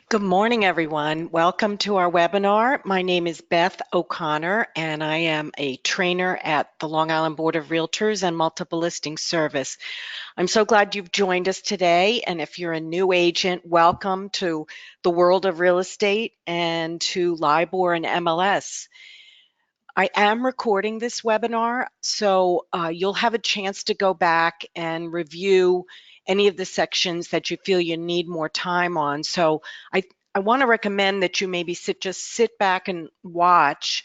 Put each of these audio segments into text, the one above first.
Good morning, everyone. Welcome to our webinar. My name is Beth O'Connor, and I am a trainer at the Long Island Board of Realtors and Multiple Listing Service. I'm so glad you've joined us today, and if you're a new agent, welcome to the world of real estate and to LIBOR and MLS. I am recording this webinar, so you'll have a chance to go back and review any of the sections that you feel you need more time on. So I want to recommend that you maybe just sit back and watch,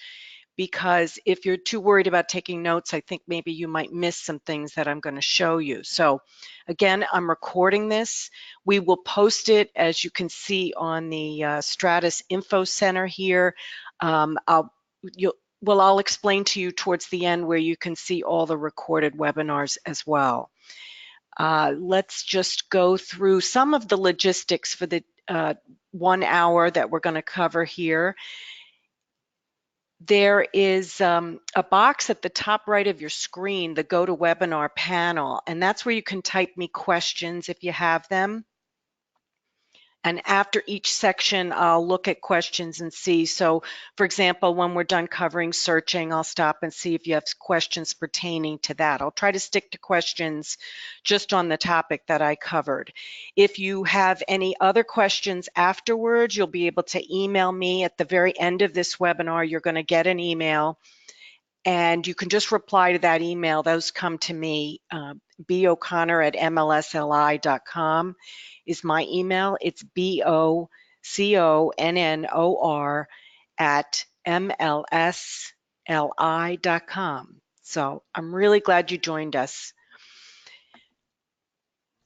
because if you're too worried about taking notes, I think maybe you might miss some things that I'm going to show you. So again, I'm recording this. We will post it, as you can see, on the Stratus Info Center here. I'll explain to you towards the end where you can see all the recorded webinars as well. Let's just go through some of the logistics for the 1 hour that we're going to cover here. There is a box at the top right of your screen, the GoToWebinar panel, and that's where you can type me questions if you have them. And after each section, I'll look at questions and see. So, for example, when we're done covering searching, I'll stop and see if you have questions pertaining to that. I'll try to stick to questions just on the topic that I covered. If you have any other questions afterwards, you'll be able to email me at the very end of this webinar. You're going to get an email, and you can just reply to that email. Those come to me. BO'Connor@mlsli.com is my email. It's BOCONNOR@mlsli.com. So I'm really glad you joined us.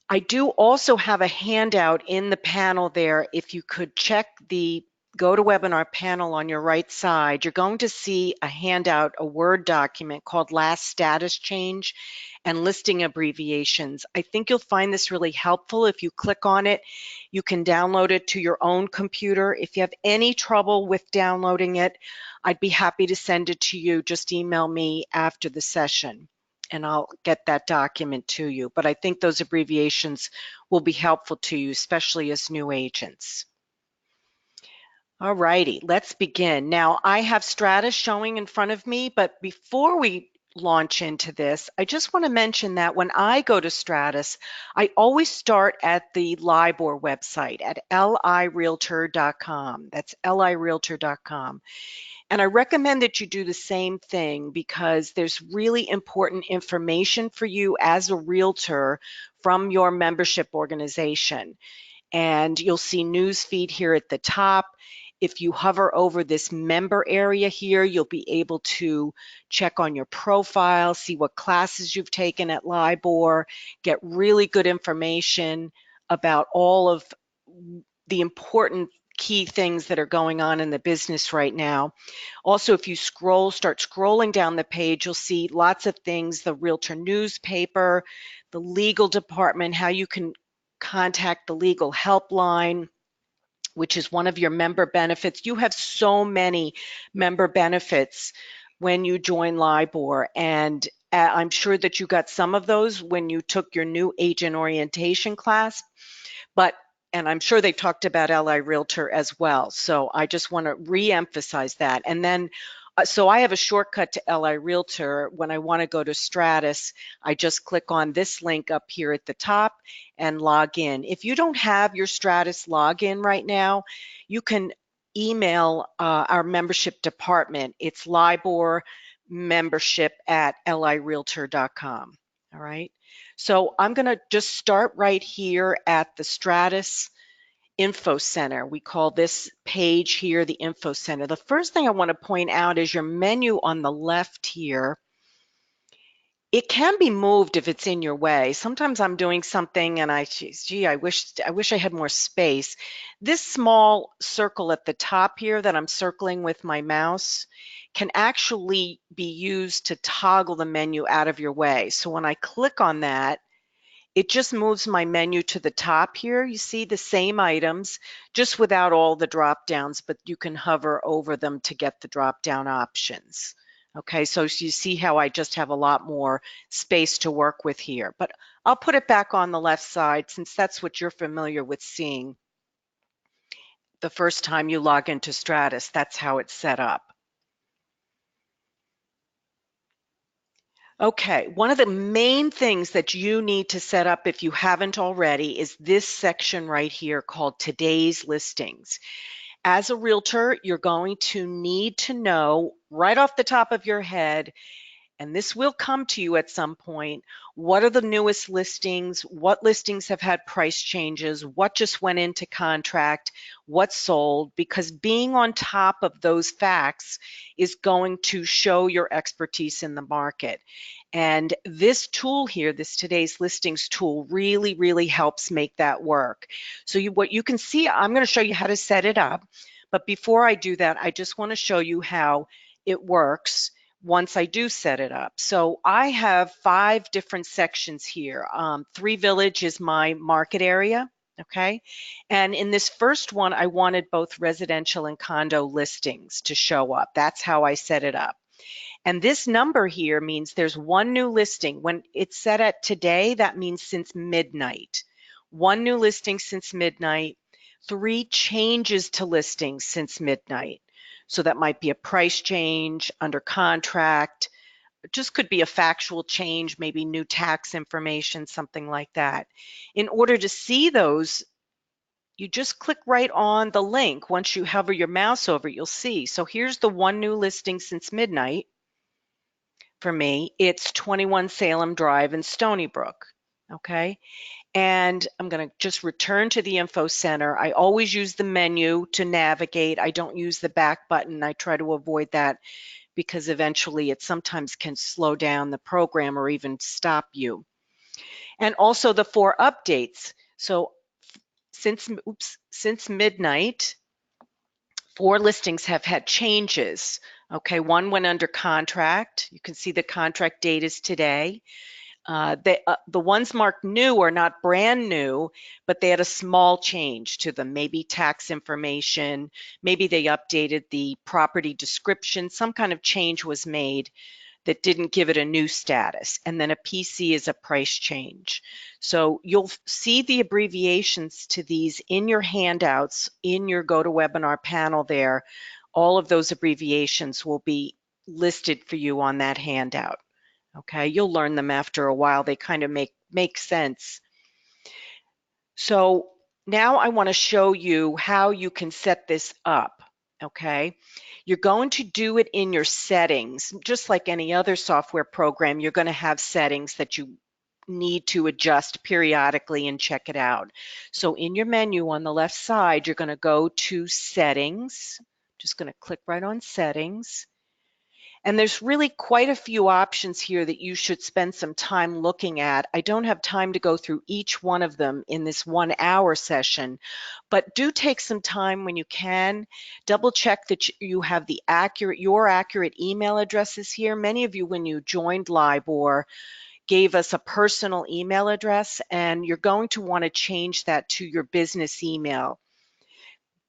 I do also have a handout in the panel there. If you could check the GoToWebinar panel on your right side, you're going to see a handout, a Word document called Last Status Change and Listing Abbreviations. I think you'll find this really helpful. If you click on it, you can download it to your own computer. If you have any trouble with downloading it, I'd be happy to send it to you. Just email me after the session and I'll get that document to you. But I think those abbreviations will be helpful to you, especially as new agents. All righty, let's begin. Now, I have Stratus showing in front of me, but before we launch into this, I just want to mention that when I go to Stratus, I always start at the LIBOR website at lirealtor.com. That's lirealtor.com. And I recommend that you do the same thing, because there's really important information for you as a realtor from your membership organization. And you'll see news feed here at the top. If you hover over this member area here, you'll be able to check on your profile, see what classes you've taken at LIBOR, get really good information about all of the important key things that are going on in the business right now. Also, if you start scrolling down the page, you'll see lots of things: the Realtor newspaper, the legal department, how you can contact the legal helpline, which is one of your member benefits. You have so many member benefits when you join LIBOR, and I'm sure that you got some of those when you took your new agent orientation class, and I'm sure they talked about LI Realtor as well. So I just want to re-emphasize that. And then, so I have a shortcut to LI Realtor. When I want to go to Stratus, I just click on this link up here at the top and log in. If you don't have your Stratus login right now, you can email our membership department. It's libormembership@lirealtor.com. All right. So I'm going to just start right here at the Stratus Info Center. We call this page here the Info Center. The first thing I want to point out is your menu on the left here. It can be moved if it's in your way. Sometimes I'm doing something and I wish I had more space. This small circle at the top here that I'm circling with my mouse can actually be used to toggle the menu out of your way. So when I click on that, it just moves my menu to the top here. You see the same items, just without all the drop downs, but you can hover over them to get the drop down options. Okay, so you see how I just have a lot more space to work with here. But I'll put it back on the left side since that's what you're familiar with seeing. the first time you log into Stratus. That's how it's set up. Okay, one of the main things that you need to set up if you haven't already is this section right here called Today's Listings. As a realtor, you're going to need to know right off the top of your head, and this will come to you at some point, what are the newest listings, what listings have had price changes, what just went into contract, what sold, because being on top of those facts is going to show your expertise in the market. And this tool here, this Today's Listings tool, really, really helps make that work. So what you can see, I'm going to show you how to set it up. But before I do that, I just want to show you how it works once I do set it up. So I have 5 different sections here. 3 Village is my market area, okay? And in this first one, I wanted both residential and condo listings to show up. That's how I set it up. And this number here means there's 1 new listing. When it's set at today, that means since midnight. 1 new listing since midnight, 3 changes to listings since midnight. So that might be a price change, under contract, it just could be a factual change, maybe new tax information, something like that. In order to see those, you just click right on the link. Once you hover your mouse over it, you'll see. So here's the 1 new listing since midnight. For me, it's 21 Salem Drive in Stony Brook, okay? And I'm going to just return to the info center. I always use the menu to navigate. I don't use the back button. I try to avoid that because eventually it sometimes can slow down the program or even stop you. And also the 4 updates. So since midnight, 4 listings have had changes. Okay, 1 went under contract. You can see the contract date is today. The ones marked new are not brand new, but they had a small change to them, maybe tax information, maybe they updated the property description, some kind of change was made that didn't give it a new status. And then a PC is a price change. So you'll see the abbreviations to these in your handouts, in your GoToWebinar panel there. All of those abbreviations will be listed for you on that handout. Okay, you'll learn them after a while. They kind of make sense. So now I want to show you how you can set this up. Okay, you're going to do it in your settings. Just like any other software program, you're going to have settings that you need to adjust periodically and check it out. So in your menu on the left side, you're going to go to Settings. Just going to click right on Settings. And there's really quite a few options here that you should spend some time looking at. I don't have time to go through each one of them in this 1-hour session, but do take some time when you can. Double check that you have your accurate email addresses here. Many of you, when you joined LIBOR, gave us a personal email address, and you're going to want to change that to your business email.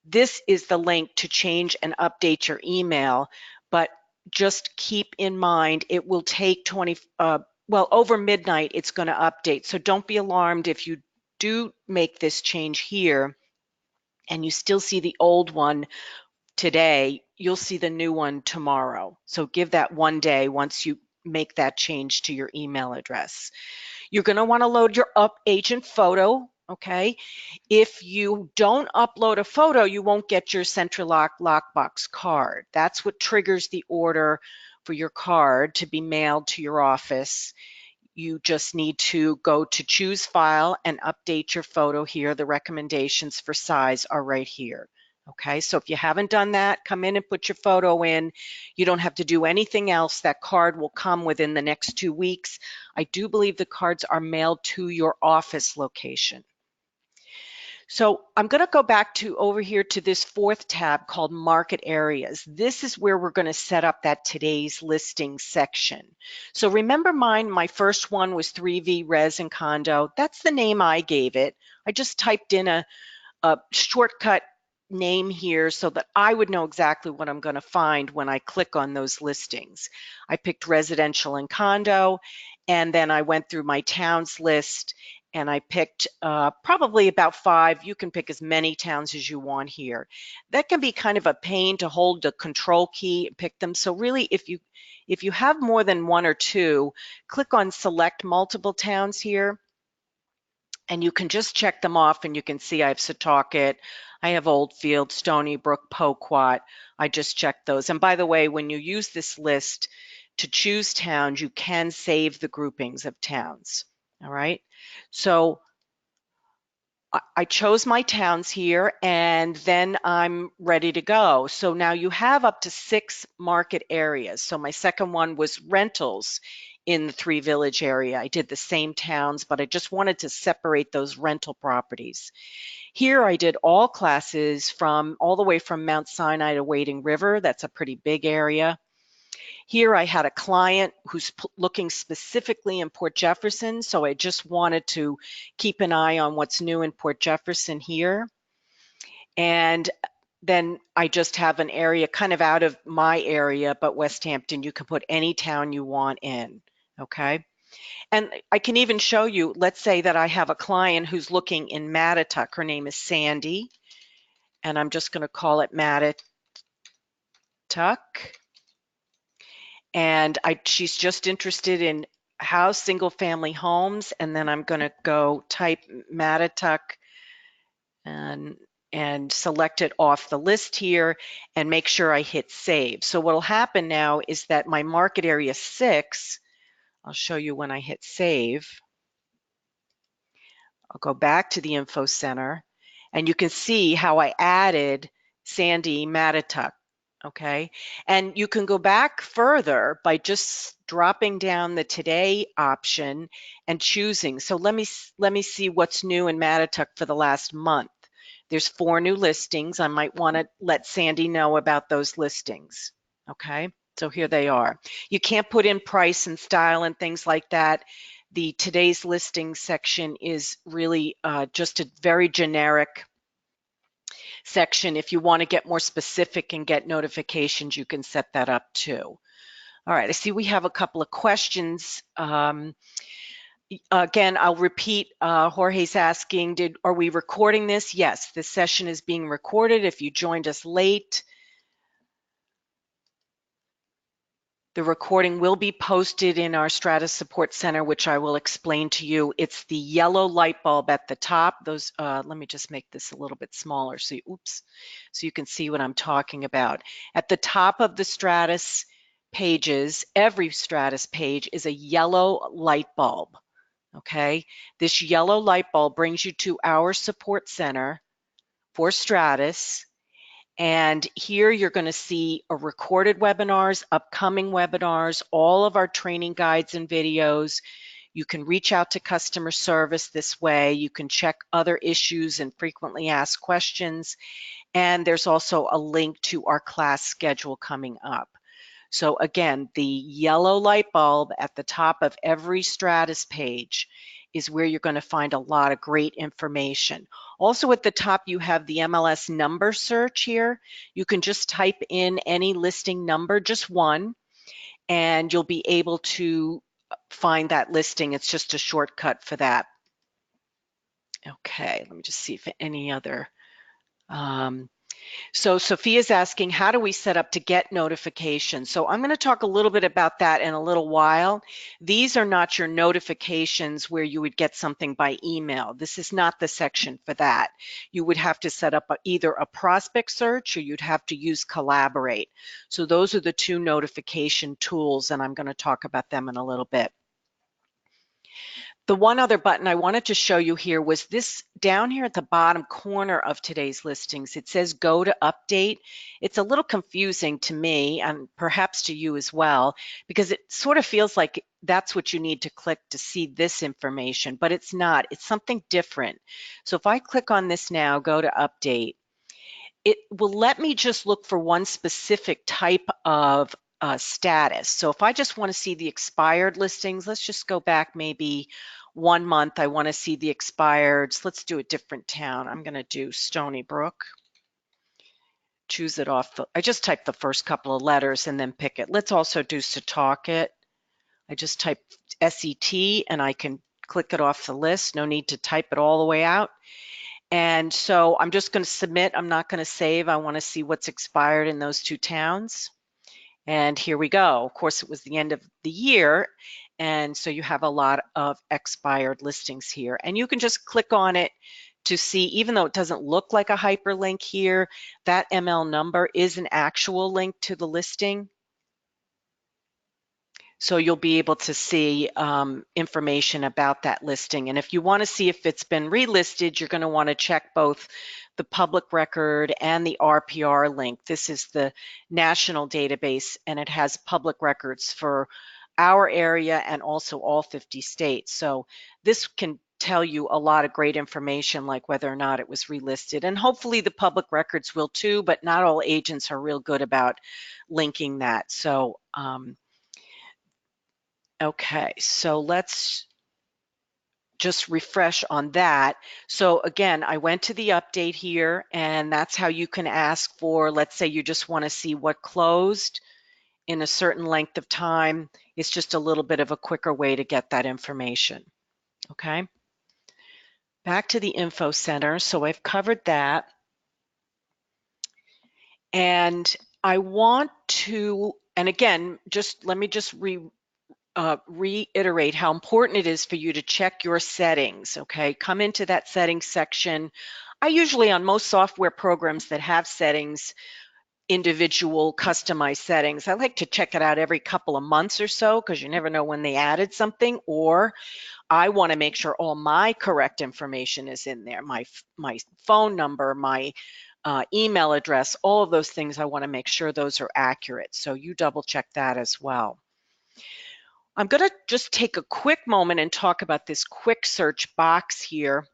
This is the link to change and update your email, but just keep in mind it will take over midnight it's going to update. So don't be alarmed if you do make this change here and you still see the old one today, you'll see the new one tomorrow. So give that 1 day once you make that change to your email address. You're going to want to load your agent photo, okay? If you don't upload a photo, you won't get your CentriLock lockbox card. That's what triggers the order for your card to be mailed to your office. You just need to go to Choose File and update your photo here. The recommendations for size are right here. Okay, so if you haven't done that, come in and put your photo in. You don't have to do anything else. That card will come within the next 2 weeks. I do believe the cards are mailed to your office location. So I'm going to go back to over here to this 4th tab called Market Areas. This is where we're going to set up that Today's Listing section. So remember my first one was 3V Res and Condo. That's the name I gave it. I just typed in a shortcut name here so that I would know exactly what I'm going to find when I click on those listings. I picked residential and condo, and then I went through my towns list, and I picked probably about 5. You can pick as many towns as you want here. That can be kind of a pain to hold the control key and pick them. So really, if you have more than 1 or 2, click on select multiple towns here, and you can just check them off, and you can see I have Setauket, I have Oldfield, Stony Brook, Poquat. I just checked those. And by the way, when you use this list to choose towns, you can save the groupings of towns. All right. So I chose my towns here, and then I'm ready to go. So now you have up to 6 market areas. So my second one was rentals in the 3 Village area. I did the same towns, but I just wanted to separate those rental properties. Here I did all classes from all the way from Mount Sinai to Wading River. That's a pretty big area. Here I had a client who's looking specifically in Port Jefferson, so I just wanted to keep an eye on what's new in Port Jefferson here. And then I just have an area kind of out of my area, but West Hampton, you can put any town you want in, okay? And I can even show you, let's say that I have a client who's looking in Mattituck. Her name is Sandy, and I'm just going to call it Mattituck. And she's just interested in house, single family homes, and then I'm going to go type Mattituck and select it off the list here and make sure I hit save. So what will happen now is that my market area 6, I'll show you when I hit save. I'll go back to the info center, and you can see how I added Sandy Mattituck. Okay, and you can go back further by just dropping down the today option and choosing. So let me see what's new in Mattituck for the last month. There's 4 new listings. I might want to let Sandy know about those listings. Okay, so here they are. You can't put in price and style and things like that. The today's listing section is really just a very generic section. If you want to get more specific and get notifications, you can set that up too. All right, I see we have a couple of questions. Again, I'll repeat, Jorge's asking, are we recording this? Yes, this session is being recorded. If you joined us late, the recording will be posted in our Stratus Support Center, which I will explain to you. It's the yellow light bulb at the top. Those, let me just make this a little bit smaller so you can see what I'm talking about. At the top of the Stratus pages, every Stratus page is a yellow light bulb, okay? This yellow light bulb brings you to our support center for Stratus. And here you're going to see a recorded webinars, upcoming webinars, all of our training guides and videos. You can reach out to customer service this way. You can check other issues and frequently asked questions. And there's also a link to our class schedule coming up. So again, the yellow light bulb at the top of every Stratus page is where you're going to find a lot of great information. Also at the top, you have the MLS number search here. You can just type in any listing number, just one, and you'll be able to find that listing. It's just a shortcut for that. Okay, let me just see if any other. So Sophia's asking, how do we set up to get notifications? So I'm going to talk a little bit about that in a little while. These are not your notifications where you would get something by email. This is not the section for that. You would have to set up either a prospect search or you'd have to use Collaborate. So those are the 2 notification tools, and I'm going to talk about them in a little bit. The one other button I wanted to show you here was this down here at the bottom corner of today's listings. It says go to update. It's a little confusing to me and perhaps to you as well, because it sort of feels like that's what you need to click to see this information, but it's not. It's something different. So if I click on this now, go to update, it will let me just look for one specific type of status. So if I just want to see the expired listings, let's just go back maybe 1 month. I want to see the expireds. Let's do a different town. I'm going to do Stony Brook. Choose it off. I just type the first couple of letters and then pick it. Let's also do Setauket. I just type SET and I can click it off the list. No need to type it all the way out. And so I'm just going to submit. I'm not going to save. I want to see what's expired in those 2 towns. And here we go. Of course, it was the end of the year. And so you have a lot of expired listings here. And you can just click on it to see, even though it doesn't look like a hyperlink here, that ML number is an actual link to the listing. So you'll be able to see information about that listing. And if you want to see if it's been relisted, you're going to want to check both the public record and the RPR link. This is the national database, and it has public records for our area and also all 50 states. So this can tell you a lot of great information, like whether or not it was relisted. And hopefully the public records will too, but not all agents are real good about linking that. So okay, so let's just refresh on that. So again, I went to the update here, and that's how you can ask for, let's say you just want to see what closed in a certain length of time. It's just a little bit of a quicker way to get that information. Okay, back to the info center. So I've covered that. And I want to, and again, let me reiterate how important it is for you to check your settings. Okay, come into that settings section. I usually, on most software programs that have settings, individual customized settings, I like to check it out every couple of months or so, because you never know when they added something, or I want to make sure all my correct information is in there, my phone number, my email address, all of those things. I want to make sure those are accurate. So you double check that as well. I'm going to just take a quick moment and talk about this quick search box here.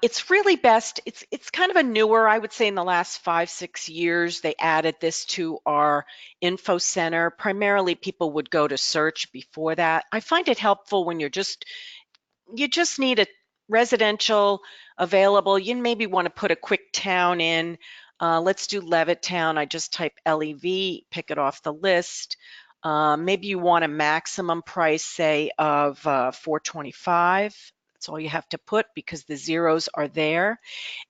It's really best, it's kind of a newer, I would say in the last 5-6 years, they added this to our info center. Primarily people would go to search before that. I find it helpful when you just need a residential available. You maybe want to put a quick town in. Let's do Levittown. I just type LEV, pick it off the list. Maybe you want a maximum price, say, of $425. That's all you have to put because the zeros are there.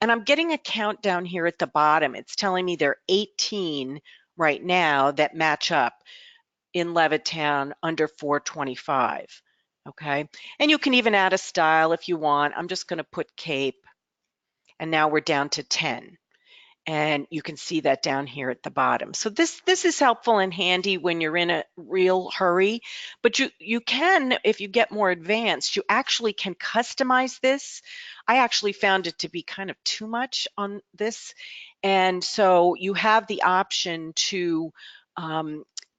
And I'm getting a countdown here at the bottom. It's telling me there are 18 right now that match up in Levittown under 425. Okay, and you can even add a style if you want. I'm just going to put Cape, and now we're down to 10. And you can see that down here at the bottom. So this is helpful and handy when you're in a real hurry, but you can, if you get more advanced, you actually can customize this. I actually found it to be kind of too much on this. And so you have the option to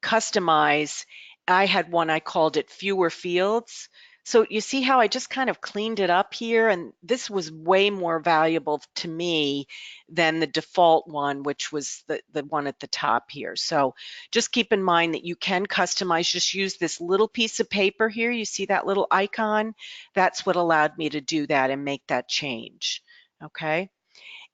customize. I had one, I called it fewer fields. So you see how I just kind of cleaned it up here, and this was way more valuable to me than the default one, which was the one at the top here. So just keep in mind that you can customize. Just use this little piece of paper here. You see that little icon? That's what allowed me to do that and make that change. Okay.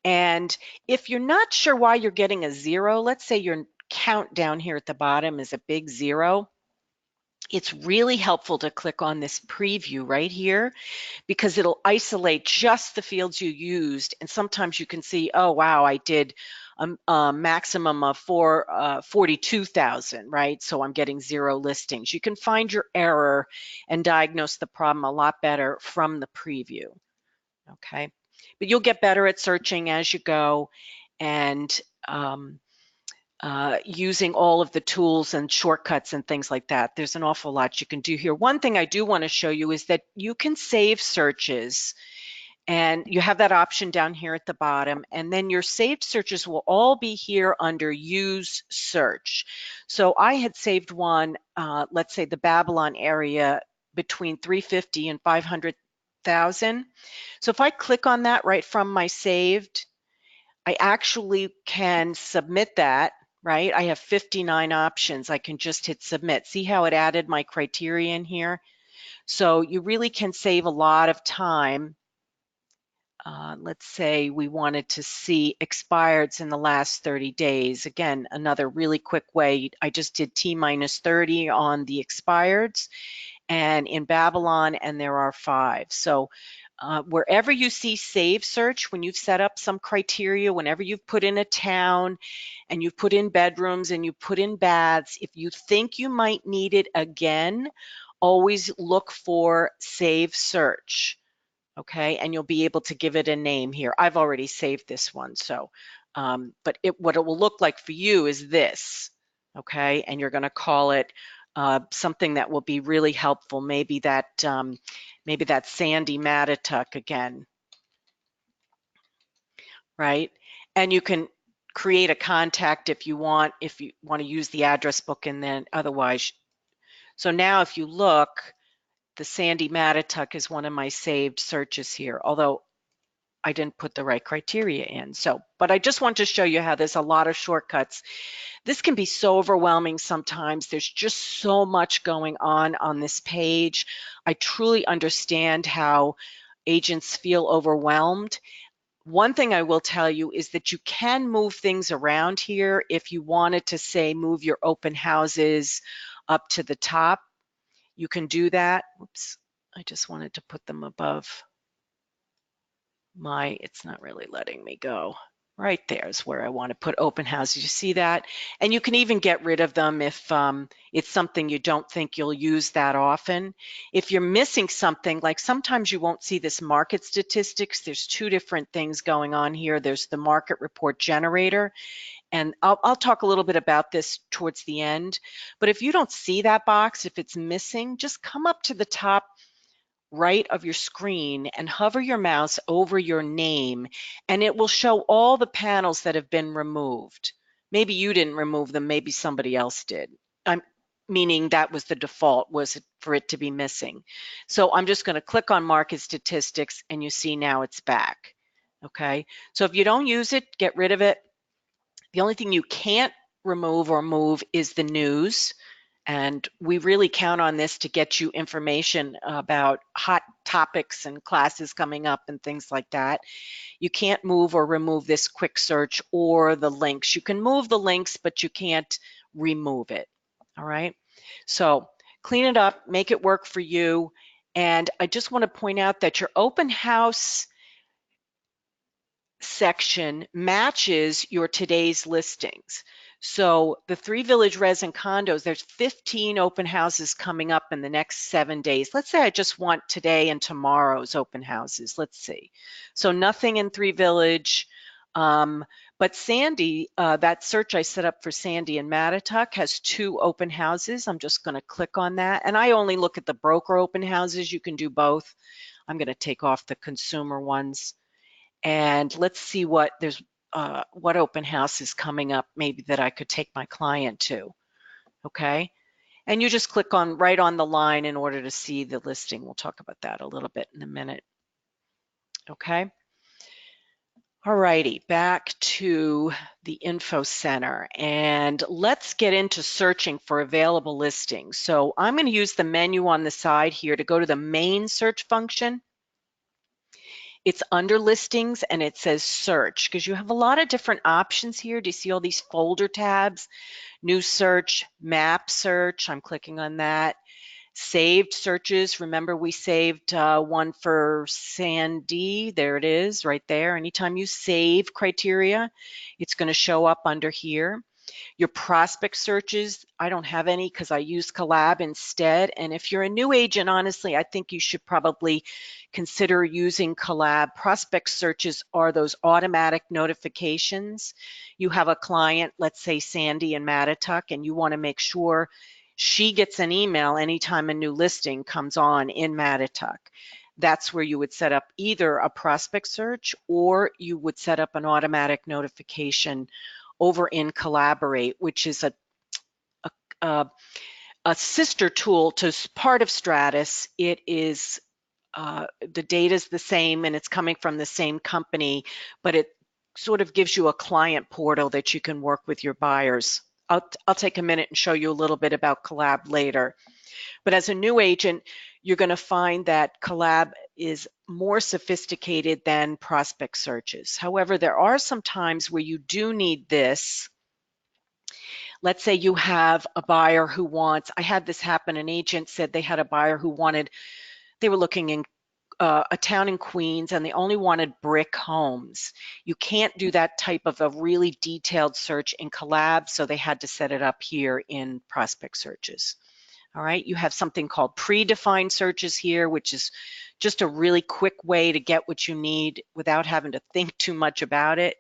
And if you're not sure why you're getting a 0, let's say your count down here at the bottom is a big 0. It's really helpful to click on this preview right here because it'll isolate just the fields you used. And sometimes you can see, oh, wow, I did a maximum of 42,000, right? So I'm getting 0 listings. You can find your error and diagnose the problem a lot better from the preview, okay? But you'll get better at searching as you go, and using all of the tools and shortcuts and things like that. There's an awful lot you can do here. One thing I do want to show you is that you can save searches, and you have that option down here at the bottom, and then your saved searches will all be here under Use Search. So I had saved one, let's say the Babylon area between 350 and 500,000. So if I click on that right from my saved, I actually can submit that, right? I have 59 options. I can just hit submit. See how it added my criterion here? So you really can save a lot of time. Let's say we wanted to see expireds in the last 30 days. Again, another really quick way. I just did T-30 on the expireds, and in Babylon, and there are 5. So wherever you see save search, when you've set up some criteria, whenever you've put in a town and you've put in bedrooms and you put in baths, if you think you might need it again, always look for save search. Okay, and you'll be able to give it a name here. I've already saved this one, so but what it will look like for you is this. Okay, and you're going to call it something that will be really helpful. Maybe that Sandy Matituck again, right? And you can create a contact if you want to use the address book, and then otherwise. So now if you look, the Sandy Matituck is one of my saved searches here, although I didn't put the right criteria in. So, but I just want to show you how there's a lot of shortcuts. This can be so overwhelming sometimes. There's just so much going on this page. I truly understand how agents feel overwhelmed. One thing I will tell you is that you can move things around here. If you wanted to say move your open houses up to the top, you can do that. Oops, I just wanted to put them above it's not really letting me go. Right there is where I want to put open houses. You see that? And you can even get rid of them if it's something you don't think you'll use that often. If you're missing something, like sometimes you won't see this market statistics. There's 2 different things going on here. There's the market report generator, and I'll talk a little bit about this towards the end. But if you don't see that box, if it's missing, just come up to the top right of your screen and hover your mouse over your name, and it will show all the panels that have been removed. Maybe you didn't remove them, maybe somebody else did. Meaning that was the default, was for it to be missing. So I'm just going to click on market statistics, and you see now it's back. Okay, so if you don't use it, get rid of it. The only thing you can't remove or move is the news. And we really count on this to get you information about hot topics and classes coming up and things like that. You can't move or remove this quick search or the links. You can move the links, but you can't remove it. All right. So clean it up, make it work for you. And I just want to point out that your open house section matches your today's listings. So the 3 Village Res and Condos, there's 15 open houses coming up in the next 7 days. Let's say I just want today and tomorrow's open houses. Let's see. So nothing in 3 Village, but Sandy, that search I set up for Sandy and Matituck has 2 open houses. I'm just going to click on that. And I only look at the broker open houses. You can do both. I'm going to take off the consumer ones. And let's see what open house is coming up, maybe that I could take my client to. Okay, and you just click on right on the line in order to see the listing. We'll talk about that a little bit in a minute. Okay. All righty, back to the info center, and let's get into searching for available listings. So I'm going to use the menu on the side here to go to the main search function. It's under listings and it says search, because you have a lot of different options here. Do you see all these folder tabs? New search, map search, I'm clicking on that. Saved searches, remember we saved one for Sandy, there it is right there. Anytime you save criteria, it's going to show up under here. Your prospect searches, I don't have any because I use Collab instead. And if you're a new agent, honestly, I think you should probably consider using Collab. Prospect searches are those automatic notifications. You have a client, let's say Sandy in Matituck, and you want to make sure she gets an email anytime a new listing comes on in Matituck. That's where you would set up either a prospect search or you would set up an automatic notification over in Collaborate, which is a sister tool to part of Stratus. It is the data is the same and it's coming from the same company, but it sort of gives you a client portal that you can work with your buyers. I'll take a minute and show you a little bit about Collab later. But as a new agent, you're going to find that Collab is more sophisticated than prospect searches. However, there are some times where you do need this. Let's say you have a buyer who wants, I had this happen, an agent said they had a buyer who wanted, they were looking in a town in Queens and they only wanted brick homes. You can't do that type of a really detailed search in Collab, so they had to set it up here in Prospect Searches. All right, you have something called predefined searches here, which is just a really quick way to get what you need without having to think too much about it.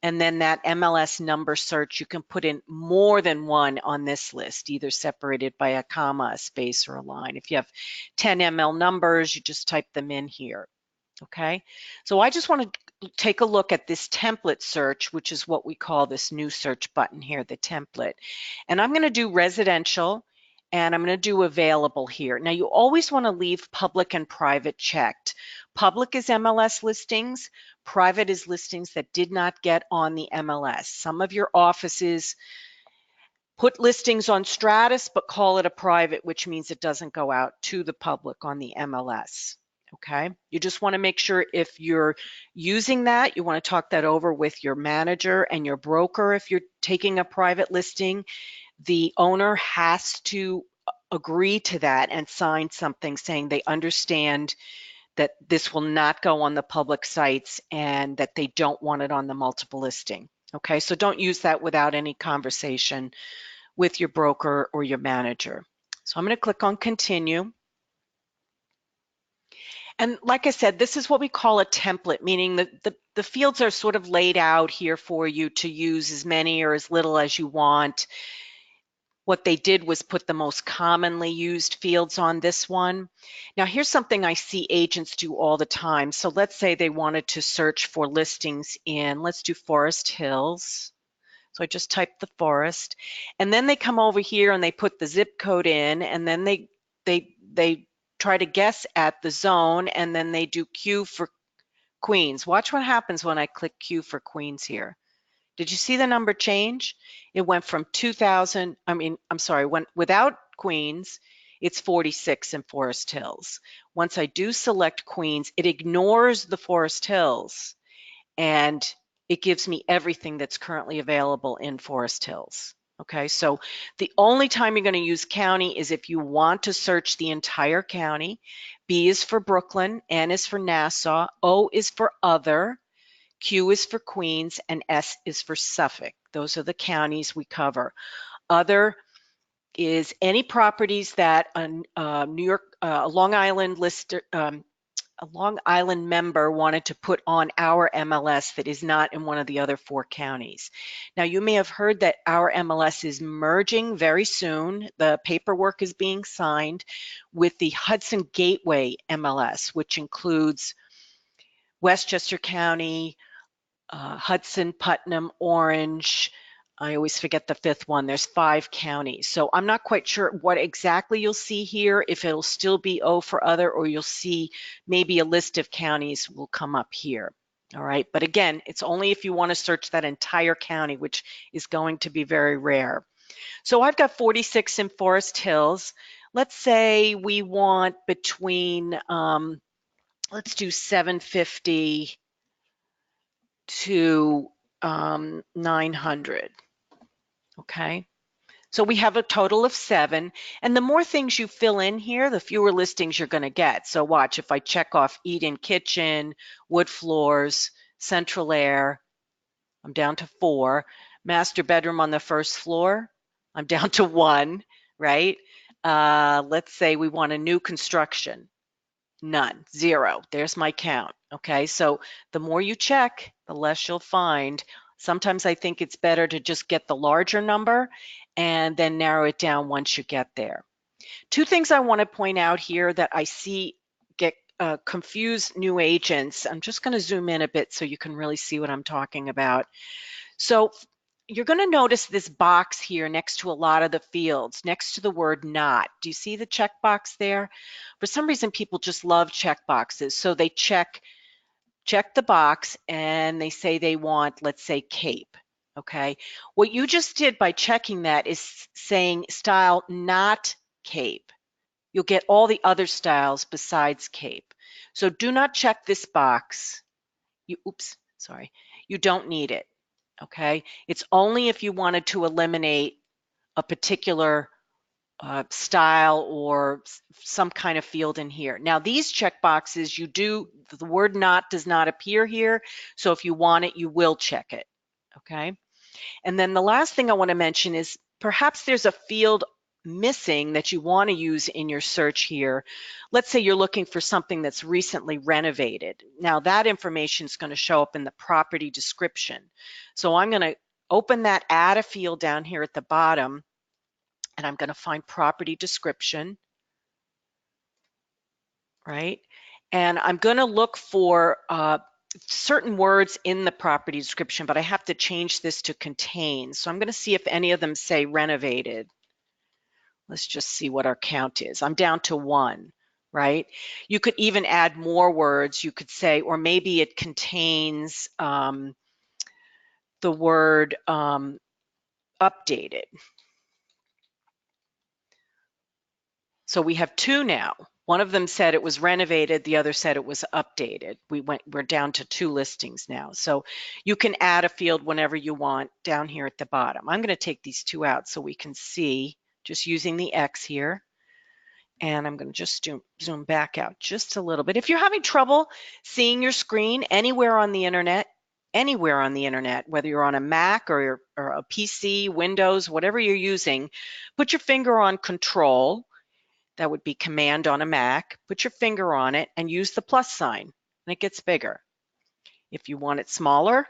And then that MLS number search, you can put in more than one on this list, either separated by a comma, a space, or a line. If you have 10 ML numbers, you just type them in here. Okay, so I just want to take a look at this template search, which is what we call this new search button here, the template. And I'm going to do residential and I'm going to do available here. Now you always want to leave public and private checked. Public is MLS listings, private is listings that did not get on the MLS. Some of your offices put listings on Stratus but call it a private, which means it doesn't go out to the public on the MLS. Okay, you just want to make sure if you're using that, you want to talk that over with your manager and your broker. If you're taking a private listing, the owner has to agree to that and sign something saying they understand that this will not go on the public sites and that they don't want it on the multiple listing. Okay, so don't use that without any conversation with your broker or your manager. So I'm going to click on continue. And like I said, this is what we call a template, meaning that the fields are sort of laid out here for you to use as many or as little as you want. What they did was put the most commonly used fields on this one. Now here's something I see agents do all the time. So let's say they wanted to search for listings in, let's do Forest Hills. So I just typed the forest, and then they come over here and they put the zip code in, and then they try to guess at the zone, and then they do Q for Queens. Watch what happens when I click Q for Queens here. Did you see the number change? It went from 2000, when without Queens, it's 46 in Forest Hills. Once I do select Queens, it ignores the Forest Hills and it gives me everything that's currently available in Forest Hills. Okay, so the only time you're going to use county is if you want to search the entire county. B is for Brooklyn, N is for Nassau, O is for other, Q is for Queens, and S is for Suffolk. Those are the counties we cover. Other is any properties that a Long Island a Long Island member wanted to put on our MLS that is not in one of the other 4 counties. Now, you may have heard that our MLS is merging very soon. The paperwork is being signed with the Hudson Gateway MLS, which includes Westchester County, Hudson, Putnam, Orange. I always forget the 5th one. There's 5 counties. So I'm not quite sure what exactly you'll see here, if it'll still be O for other, or you'll see maybe a list of counties will come up here. All right, but again, it's only if you want to search that entire county, which is going to be very rare. So I've got 46 in Forest Hills. Let's say we want between, let's do 750 to 900. Okay, so we have a total of 7, and the more things you fill in here, the fewer listings you're going to get. So watch, if I check off eat-in kitchen, wood floors, central air, I'm down to 4. Master bedroom on the first floor, I'm down to 1, right? Let's say we want a new construction. None, 0. There's my count. Okay, so the more you check, the less you'll find. Sometimes I think it's better to just get the larger number and then narrow it down once you get there. 2 things I want to point out here that I see get confuse new agents. I'm just going to zoom in a bit so you can really see what I'm talking about. So you're going to notice this box here next to a lot of the fields, next to the word not. Do you see the checkbox there? For some reason, people just love checkboxes. So they check the box and they say they want, let's say, Cape. Okay. What you just did by checking that is saying style not Cape. You'll get all the other styles besides Cape. So do not check this box. You don't need it. okay? It's only if you wanted to eliminate a particular style or some kind of field in here. Now these checkboxes, the word not does not appear here, so if you want it, you will check it, okay? And then the last thing I want to mention is perhaps there's a field missing that you want to use in your search here. Let's say you're looking for something that's recently renovated. Now that information is going to show up in the property description. So I'm going to open that, add a field down here at the bottom, and I'm going to find property description, right? And I'm going to look for certain words in the property description, but I have to change this to contain. So I'm going to see if any of them say renovated. Let's just see what our count is. I'm down to 1, right? You could even add more words. You could say, or maybe it contains the word updated. So we have 2 now. One of them said it was renovated, the other said it was updated. We're down to 2 listings now. So you can add a field whenever you want down here at the bottom. I'm going to take these 2 out so we can see, just using the X here. And I'm going to just zoom back out just a little bit. If you're having trouble seeing your screen anywhere on the internet, whether you're on a Mac or a PC, Windows, whatever you're using, put your finger on Control. That would be Command on a Mac. Put your finger on it and use the plus sign, and it gets bigger. If you want it smaller,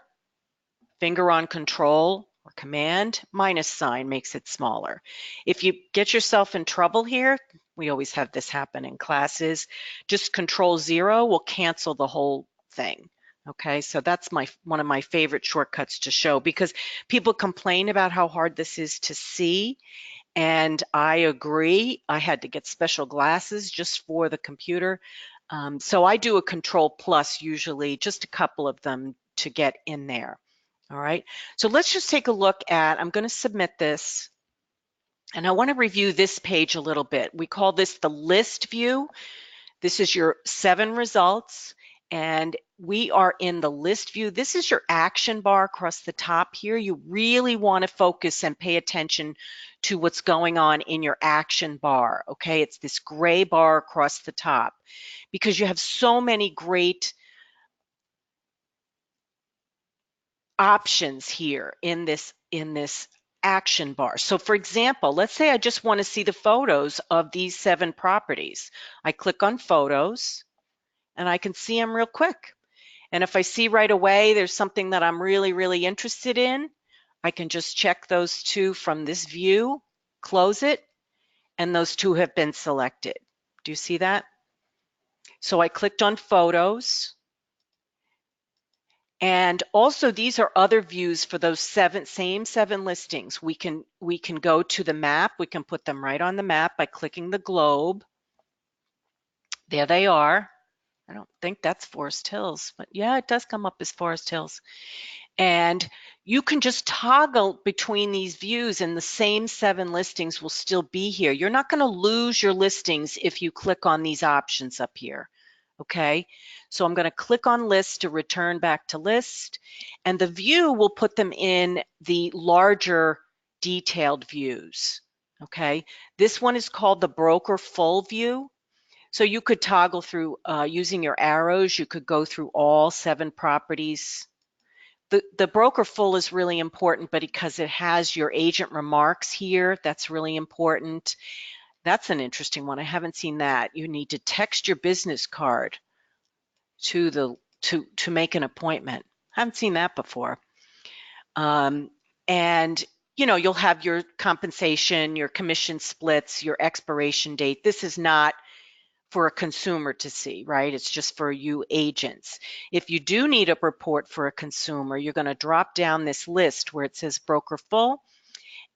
finger on Control or Command, minus sign makes it smaller. If you get yourself in trouble here, we always have this happen in classes, just Control 0 will cancel the whole thing. Okay, so that's one of my favorite shortcuts to show, because people complain about how hard this is to see. And I agree. I had to get special glasses just for the computer. So I do a Control Plus usually, just a couple of them to get in there. All right. So let's just take a look at, I'm going to submit this. And I want to review this page a little bit. We call this the list view. This is your 7 results. And we are in the list view. This is your action bar across the top here. You really want to focus and pay attention to what's going on in your action bar, okay? It's this gray bar across the top, because you have so many great options here in this action bar. So for example, let's say I just want to see the photos of these 7 properties. I click on photos and I can see them real quick. And if I see right away there's something that I'm really, really interested in, I can just check those 2 from this view, close it, and those 2 have been selected. Do you see that? So I clicked on photos. And also these are other views for those same 7 listings. We can go to the map. We can put them right on the map by clicking the globe. There they are. I don't think that's Forest Hills, but yeah, it does come up as Forest Hills. And you can just toggle between these views and the same 7 listings will still be here. You're not going to lose your listings if you click on these options up here. Okay, so I'm going to click on list to return back to list, and the view will put them in the larger detailed views. Okay, this one is called the broker full view. So you could toggle through using your arrows. You could go through all 7 properties. The broker full is really important, but because it has your agent remarks here, that's really important. That's an interesting one. I haven't seen that. You need to text your business card to make an appointment. I haven't seen that before. And you'll have your compensation, your commission splits, your expiration date. This is not for a consumer to see, right? It's just for you agents. If you do need a report for a consumer, you're going to drop down this list where it says broker full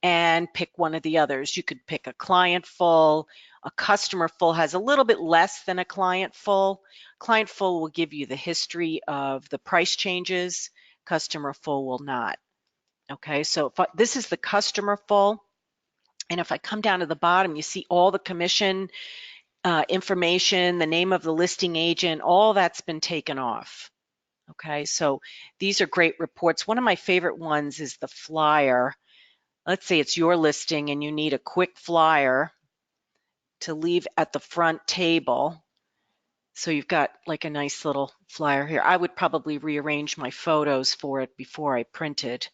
and pick one of the others. You could pick a client full. A customer full has a little bit less than a client full. Client full will give you the history of the price changes. Customer full will not. Okay, so this is the customer full. And if I come down to the bottom, you see all the commission information, the name of the listing agent, all that's been taken off. Okay, so these are great reports. One of my favorite ones is the flyer. Let's say it's your listing and you need a quick flyer to leave at the front table. So you've got like a nice little flyer here. I would probably rearrange my photos for it before I printed.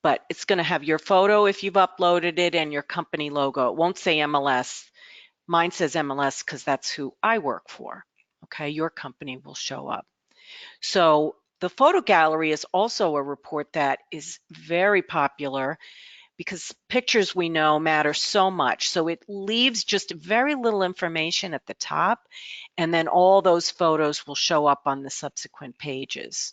But it's going to have your photo if you've uploaded it and your company logo. It won't say MLS. Mine says MLS because that's who I work for. Okay, your company will show up. So the photo gallery is also a report that is very popular because pictures, we know, matter so much. So it leaves just very little information at the top, and then all those photos will show up on the subsequent pages.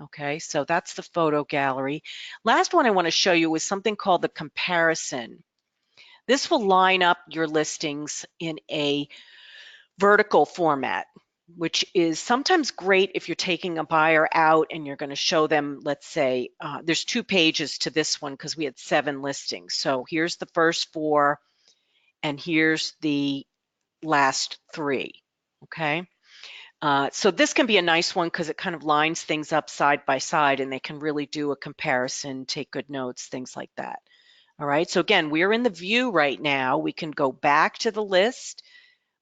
Okay, so that's the photo gallery. Last one I want to show you is something called the comparison. This will line up your listings in a vertical format, which is sometimes great if you're taking a buyer out and you're going to show them, let's say, there's 2 pages to this one because we had 7 listings. So here's the first 4, and here's the last 3, okay? So this can be a nice one because it kind of lines things up side by side and they can really do a comparison, take good notes, things like that. All right, so again, we're in the view right now. We can go back to the list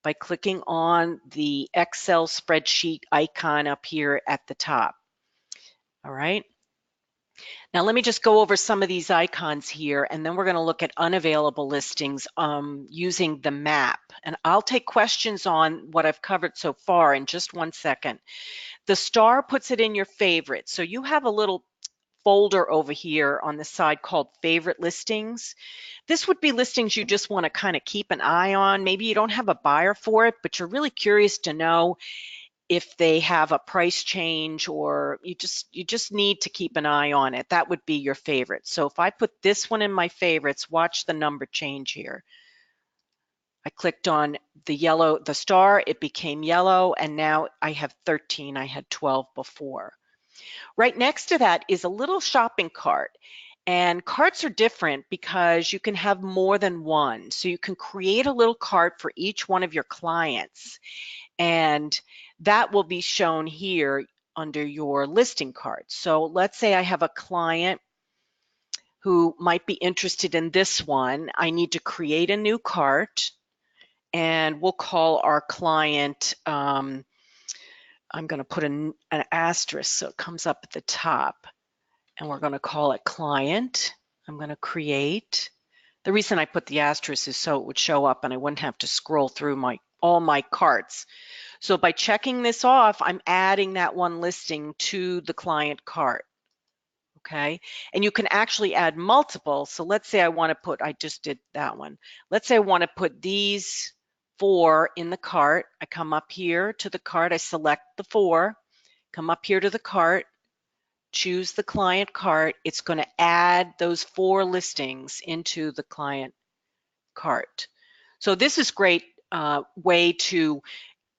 by clicking on the Excel spreadsheet icon up here at the top. All right. Now let me just go over some of these icons here, and then we're going to look at unavailable listings using the map. And I'll take questions on what I've covered so far in just one second. The star puts it in your favorites. So you have a little folder over here on the side called favorite listings. This would be listings you just want to kind of keep an eye on. Maybe you don't have a buyer for it, but you're really curious to know if they have a price change, or you just need to keep an eye on it. That would be your favorite. So if I put this one in my favorites, watch the number change here. I clicked on the star, it became yellow, and now I have 13. I had 12 before. Right next to that is a little shopping cart. And carts are different because you can have more than one. So you can create a little cart for each one of your clients. And that will be shown here under your listing cart. So let's say I have a client who might be interested in this one. I need to create a new cart, and we'll call our client, I'm going to put an asterisk so it comes up at the top, and we're going to call it client. I'm going to create. The reason I put the asterisk is so it would show up and I wouldn't have to scroll through all my carts. So by checking this off, I'm adding that one listing to the client cart. Okay, and you can actually add multiple. So let's say I want to put, I just did that one. Let's say I want to put these 4 in the cart. I come up here to the cart, I select the 4, come up here to the cart, choose the client cart. It's going to add those 4 listings into the client cart. So this is great way to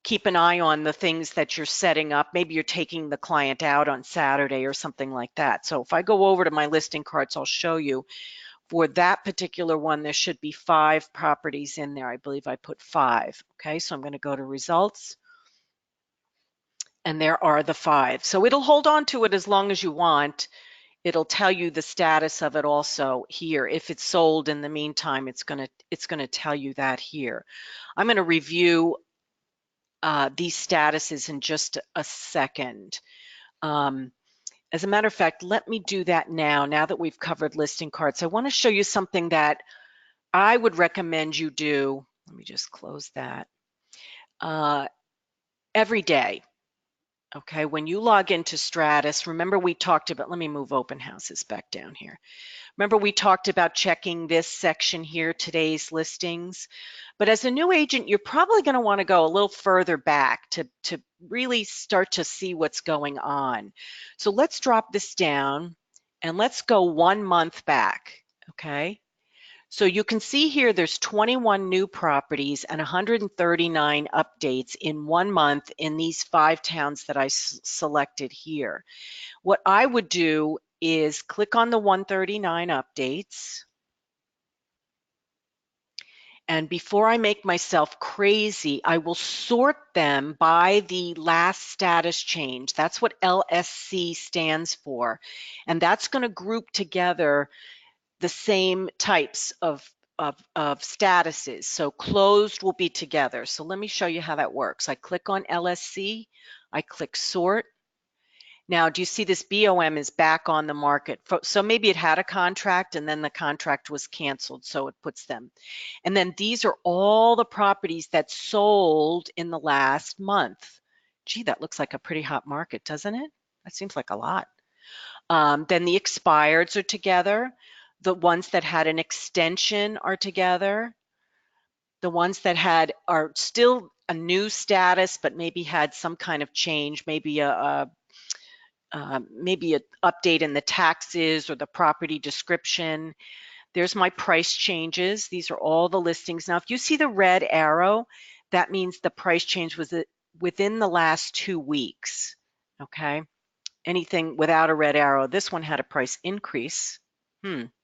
keep an eye on the things that you're setting up. Maybe you're taking the client out on Saturday or something like that. So if I go over to my listing carts, I'll show you for that particular one, there should be 5 properties in there. I believe I put 5. Okay, so I'm going to go to results. And there are the 5. So it'll hold on to it as long as you want. It'll tell you the status of it also here. If it's sold in the meantime, it's going to tell you that here. I'm going to review these statuses in just a second. As a matter of fact, let me do that now that we've covered listing carts. I want to show you something that I would recommend you do. Let me just close that. Every day. Okay, when you log into Stratus, remember we talked about, let me move open houses back down here. Remember we talked about checking this section here, today's listings. But as a new agent, you're probably going to want to go a little further back to really start to see what's going on. So let's drop this down and let's go 1 month back, okay? So you can see here there's 21 new properties and 139 updates in 1 month in these 5 towns that I selected here. What I would do is click on the 139 updates, And before I make myself crazy, I will sort them by the last status change. That's what LSC stands for. And that's going to group together the same types of statuses. So closed will be together. So let me show you how that works. I click on LSC, I click sort. Now, do you see this BOM is back on the market? So maybe it had a contract and then the contract was canceled, so it puts them. And then these are all the properties that sold in the last month. Gee, that looks like a pretty hot market, doesn't it? That seems like a lot. Then the expireds are together. The ones that had an extension are together. The ones that are still a new status, but maybe had some kind of change, maybe maybe an update in the taxes or the property description. There's my price changes. These are all the listings. Now, if you see the red arrow, that means the price change was within the last 2 weeks. Okay. Anything without a red arrow, this one had a price increase.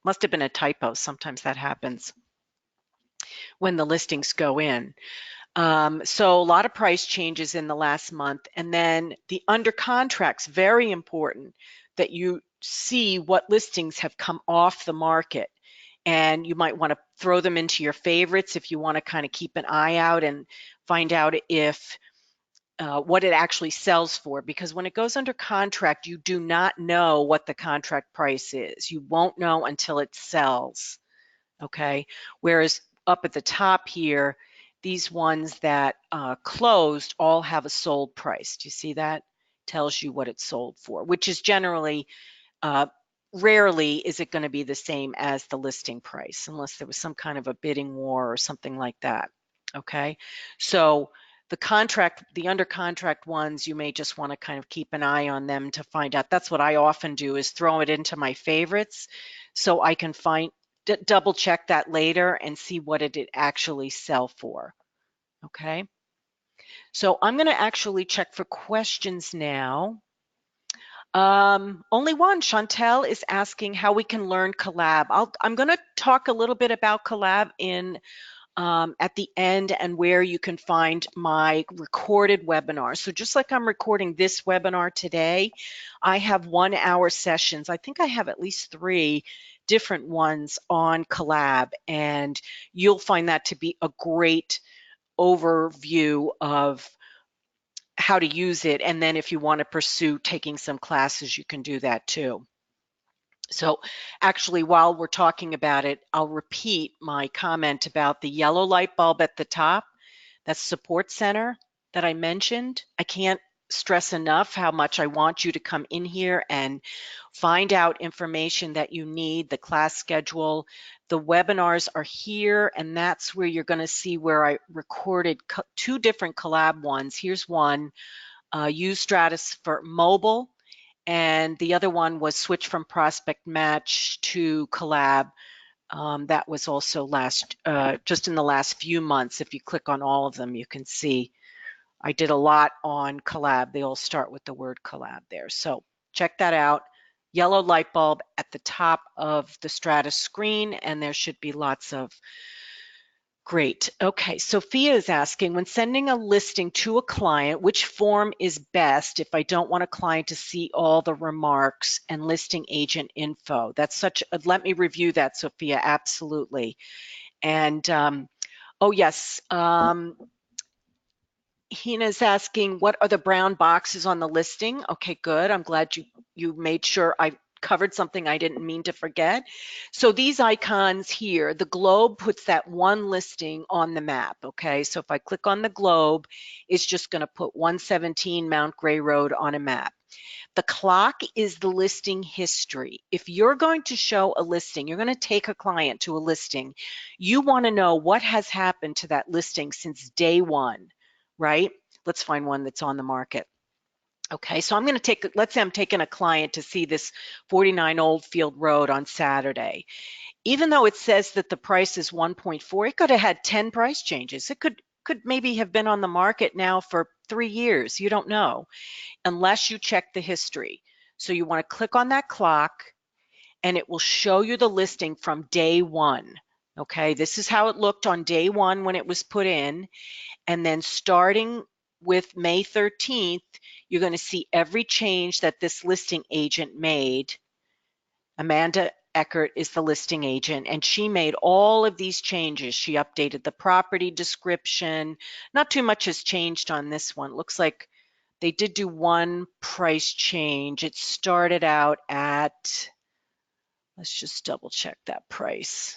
Must have been a typo. Sometimes that happens when the listings go in. So a lot of price changes in the last month. And then the under contracts, very important that you see what listings have come off the market. And you might want to throw them into your favorites if you want to kind of keep an eye out and find out if what it actually sells for. Because when it goes under contract, you do not know what the contract price is. You won't know until it sells. Okay. Whereas up at the top here, these ones that closed all have a sold price. Do you see that? Tells you what it's sold for, which is generally, rarely is it going to be the same as the listing price, unless there was some kind of a bidding war or something like that. Okay. So the under contract ones, you may just want to kind of keep an eye on them to find out. That's what I often do, is throw it into my favorites so I can double check that later and see what it did actually sell for. Okay. So I'm going to actually check for questions now. Only one. Chantel is asking how we can learn Collab. I'm going to talk a little bit about Collab at the end, and where you can find my recorded webinar. So just like I'm recording this webinar today, I have 1 hour sessions. I think I have at least 3 different ones on Collab, and you'll find that to be a great overview of how to use it. And then if you want to pursue taking some classes, you can do that too. So actually, while we're talking about it, I'll repeat my comment about the yellow light bulb at the top. That's Support Center that I mentioned. I can't stress enough how much I want you to come in here and find out information that you need, the class schedule. The webinars are here, and that's where you're going to see where I recorded 2 different collab ones. Here's one, use Stratus for mobile, and the other one was switch from prospect match to collab. That was also just in the last few months. If you click on all of them, you can see I did a lot on collab. They all start with the word collab there. So check that out. Yellow light bulb at the top of the Stratus screen, and there should be lots of great. Okay, Sophia is asking, when sending a listing to a client, which form is best if I don't want a client to see all the remarks and listing agent info? That's let me review that, Sophia, absolutely. And oh yes, Hina's asking, what are the brown boxes on the listing? Okay, good. I'm glad you made sure I covered something I didn't mean to forget. So these icons here, the globe puts that one listing on the map. Okay, so if I click on the globe, it's just going to put 117 Mount Gray Road on a map. The clock is the listing history. If you're going to show a listing, you're going to take a client to a listing, you want to know what has happened to that listing since day one, right? Let's find one that's on the market. Okay, so I'm going to let's say I'm taking a client to see this 49 Oldfield Road on Saturday. Even though it says that the price is 1.4, it could have had 10 price changes. It could maybe have been on the market now for 3 years. You don't know unless you check the history. So you want to click on that clock, and it will show you the listing from day one. Okay, this is how it looked on day one when it was put in. And then starting with May 13th, you're going to see every change that this listing agent made. Amanda Eckert is the listing agent, and she made all of these changes. She updated the property description. Not too much has changed on this one. Looks like they did do one price change. It started out at, let's just double check that price.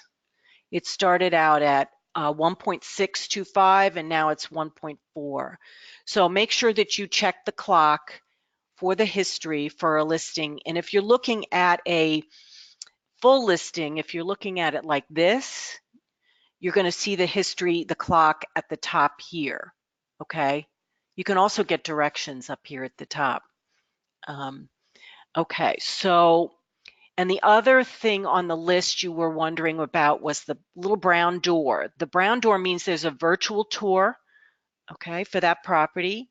It started out at 1.625 and now it's 1.4. So make sure that you check the clock for the history for a listing. And if you're looking at a full listing, if you're looking at it like this, you're going to see the history, the clock at the top here. Okay. You can also get directions up here at the top. Okay, so, and the other thing on the list you were wondering about was the little brown door. The brown door means there's a virtual tour, okay, for that property.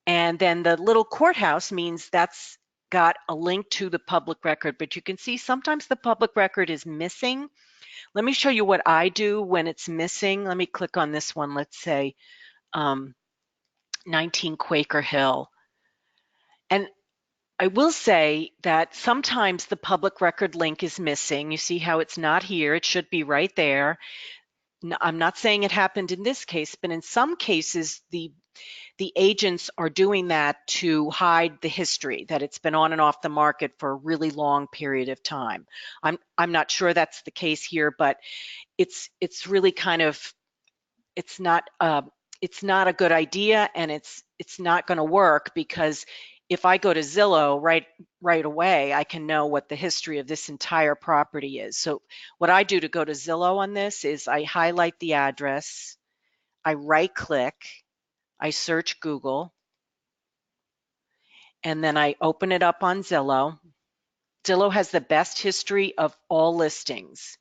And then the little courthouse means that's got a link to the public record, but you can see sometimes the public record is missing. Let me show you what I do when it's missing. Let me click on this one. Let's say 19 Quaker Hill. And I will say that sometimes the public record link is missing. You see how it's not here. It should be right there. I'm not saying it happened in this case, but in some cases, the agents are doing that to hide the history, that it's been on and off the market for a really long period of time. I'm not sure that's the case here, but it's really kind of, it's not a good idea, and it's not going to work, because if I go to Zillow right away, I can know what the history of this entire property is. So what I do to go to Zillow on this is I highlight the address, I right click, I search Google, and then I open it up on Zillow. Zillow has the best history of all listings.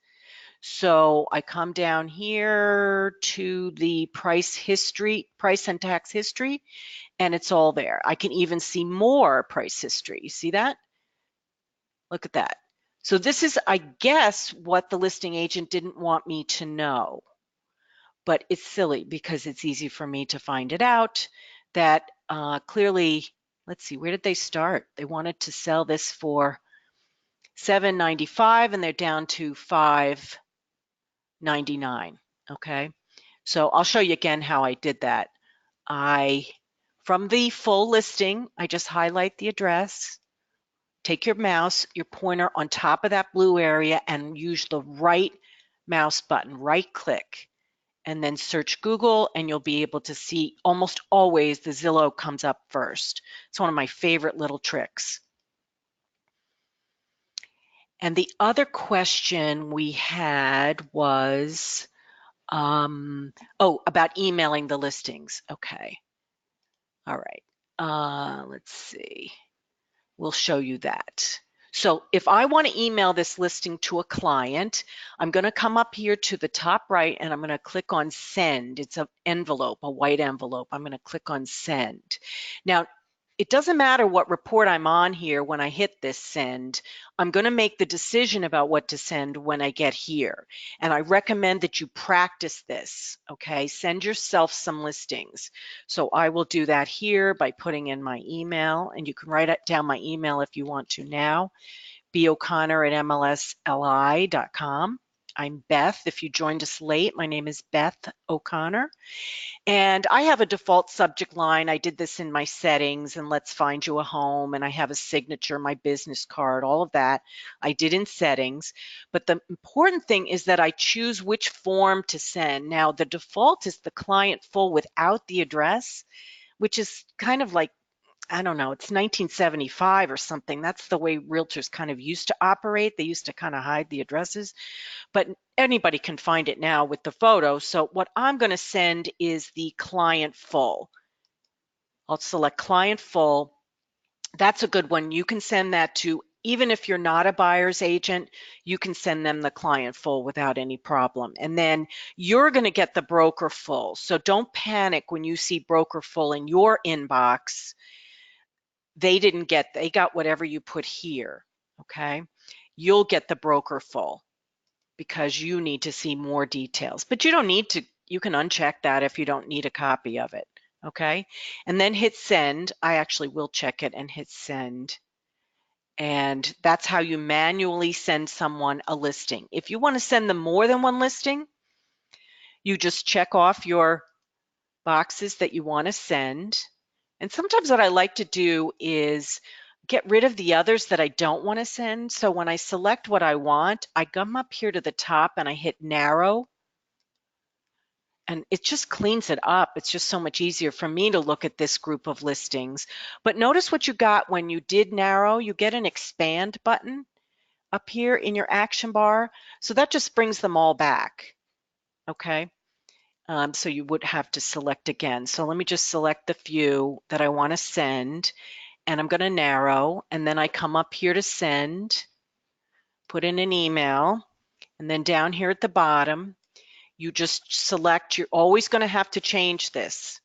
So I come down here to the price and tax history, and it's all there. I can even see more price history. You see that? Look at that. So this is, I guess, what the listing agent didn't want me to know. But it's silly, because it's easy for me to find it out that clearly, let's see, where did they start? They wanted to sell this for $7.95 and they're down to $5.99. Okay, so I'll show you again how I did that. From the full listing, I just highlight the address, take your mouse, your pointer on top of that blue area, and use the right mouse button, right click, and then search Google, and you'll be able to see almost always the Zillow comes up first. It's one of my favorite little tricks. And the other question we had was, about emailing the listings. Okay. All right. Let's see. We'll show you that. So if I want to email this listing to a client, I'm going to come up here to the top right, and I'm going to click on send. It's an envelope, a white envelope. I'm going to click on send. Now, it doesn't matter what report I'm on here when I hit this send. I'm going to make the decision about what to send when I get here. And I recommend that you practice this, okay? Send yourself some listings. So I will do that here by putting in my email, and you can write down my email if you want to now, boconnor@mlsli.com. I'm Beth. If you joined us late, my name is Beth O'Connor. And I have a default subject line. I did this in my settings, and let's find you a home. And I have a signature, my business card, all of that I did in settings. But the important thing is that I choose which form to send. Now, the default is the client full without the address, which is kind of like, I don't know, it's 1975 or something. That's the way realtors kind of used to operate. They used to kind of hide the addresses, but anybody can find it now with the photo. So what I'm going to send is the client full. I'll select client full. That's a good one. You can send that to, even if you're not a buyer's agent, you can send them the client full without any problem. And then you're going to get the broker full. So don't panic when you see broker full in your inbox. They got whatever you put here, okay? You'll get the broker full. because you need to see more details. But you don't need to, you can uncheck that if you don't need a copy of it, okay? And then hit send. I actually will check it and hit send. And that's how you manually send someone a listing. If you want to send them more than one listing, you just check off your boxes that you want to send. And sometimes what I like to do is get rid of the others that I don't want to send. So when I select what I want, I come up here to the top and I hit narrow. And it just cleans it up. It's just so much easier for me to look at this group of listings. But notice what you got when you did narrow. You get an expand button up here in your action bar. So that just brings them all back, okay? So you would have to select again. So let me just select the few that I want to send, and I'm going to narrow, and then I come up here to send, put in an email, and then down here at the bottom, you just select. You're always going to have to change this.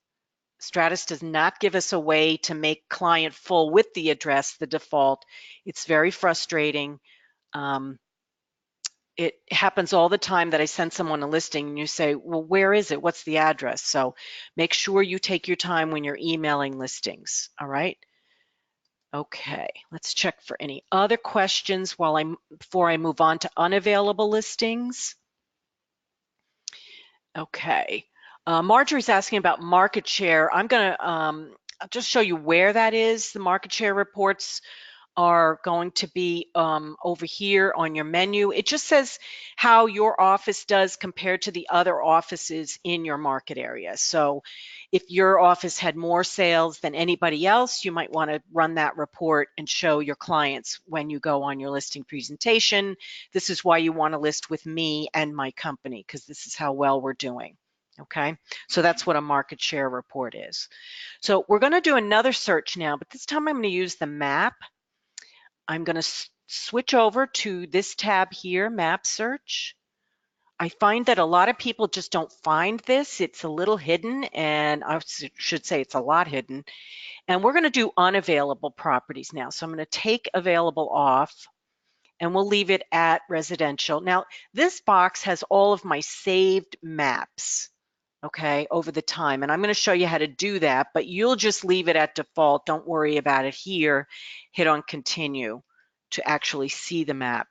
Stratus does not give us a way to make client full with the address, the default. It's very frustrating. It happens all the time that I send someone a listing and you say, well, where is it? What's the address? So make sure you take your time when you're emailing listings, all right? Okay, let's check for any other questions before I move on to unavailable listings. Okay, Marjorie's asking about market share. I'm gonna I'll just show you where that is. The market share reports are going to be over here on your menu. It just says how your office does compared to the other offices in your market area. So if your office had more sales than anybody else, you might want to run that report and show your clients when you go on your listing presentation. This is why you want to list with me and my company, because this is how well we're doing. Okay, so that's what a market share report is. So we're going to do another search now, but this time I'm going to use the map. I'm going to switch over to this tab here, map search. I find that a lot of people just don't find this. It's a little hidden, and I should say it's a lot hidden. And we're going to do unavailable properties now. So I'm going to take available off, and we'll leave it at residential. Now, this box has all of my saved maps, okay, over the time. And I'm going to show you how to do that, but you'll just leave it at default. Don't worry about it here. Hit on continue to actually see the map.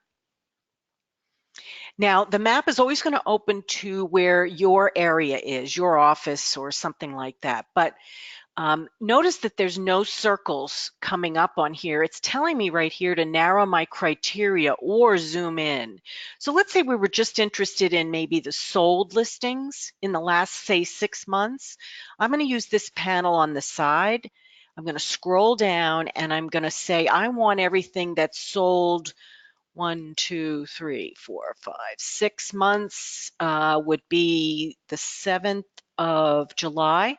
Now, the map is always going to open to where your area is, your office or something like that. But notice that there's no circles coming up on here. It's telling me right here to narrow my criteria or zoom in. So let's say we were just interested in maybe the sold listings in the last, say, 6 months. I'm going to use this panel on the side. I'm going to scroll down and I'm going to say I want everything that's sold 1, 2, 3, 4, 5, 6 months would be the 7th of July.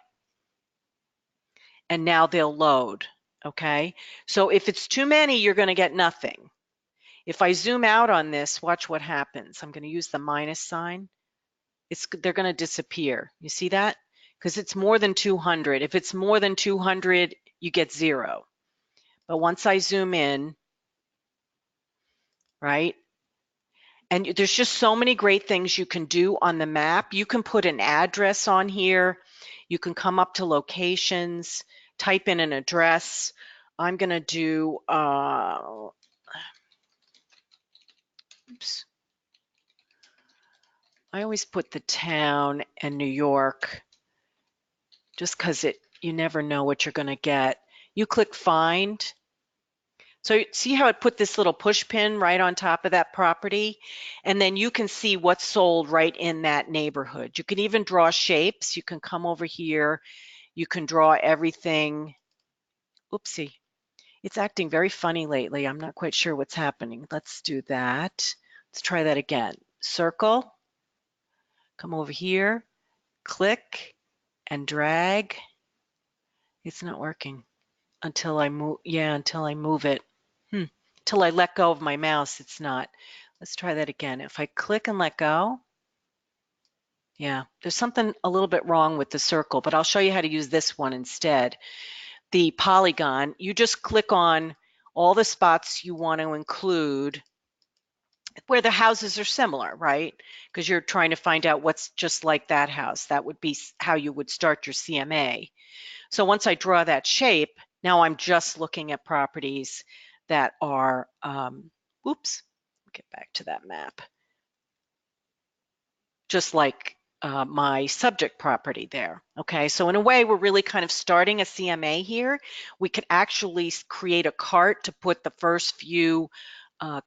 And now they'll load, okay? So if it's too many, you're going to get nothing. If I zoom out on this, watch what happens. I'm going to use the minus sign. They're going to disappear. You see that? Because it's more than 200. If it's more than 200, you get 0. But once I zoom in, right? And there's just so many great things you can do on the map. You can put an address on here. You can come up to locations, type in an address. I'm going to do, oops. I always put the town and New York just because you never know what you're going to get. You click find. So see how it put this little push pin right on top of that property? And then you can see what's sold right in that neighborhood. You can even draw shapes. You can come over here. You can draw everything. Oopsie. It's acting very funny lately. I'm not quite sure what's happening. Let's do that. Let's try that again. Circle. Come over here. Click and drag. It's not working until I move. Yeah, until I move it. Until I let go of my mouse, it's not. Let's try that again. If I click and let go, yeah, there's something a little bit wrong with the circle, but I'll show you how to use this one instead. The polygon, you just click on all the spots you want to include where the houses are similar, right? Because you're trying to find out what's just like that house. That would be how you would start your CMA. So once I draw that shape, now I'm just looking at properties that are, oops, get back to that map, just like my subject property there. Okay, so in a way, we're really kind of starting a CMA here. We could actually create a cart to put the first few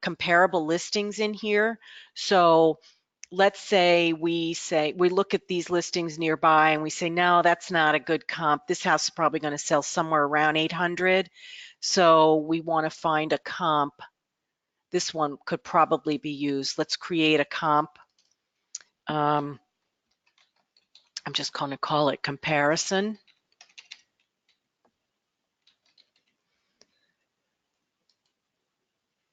comparable listings in here. So let's say we look at these listings nearby and we say, no, that's not a good comp. This house is probably going to sell somewhere around 800. So we want to find a comp. This one could probably be used. Let's create a comp. I'm just going to call it comparison.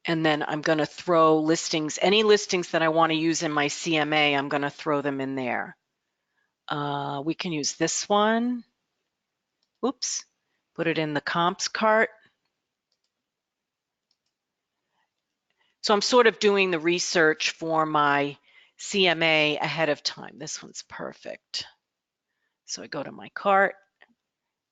And then I'm going to throw listings, any listings that I want to use in my CMA, I'm going to throw them in there. We can use this one. Oops, put it in the comps cart. So I'm sort of doing the research for my CMA ahead of time. This one's perfect. So I go to my cart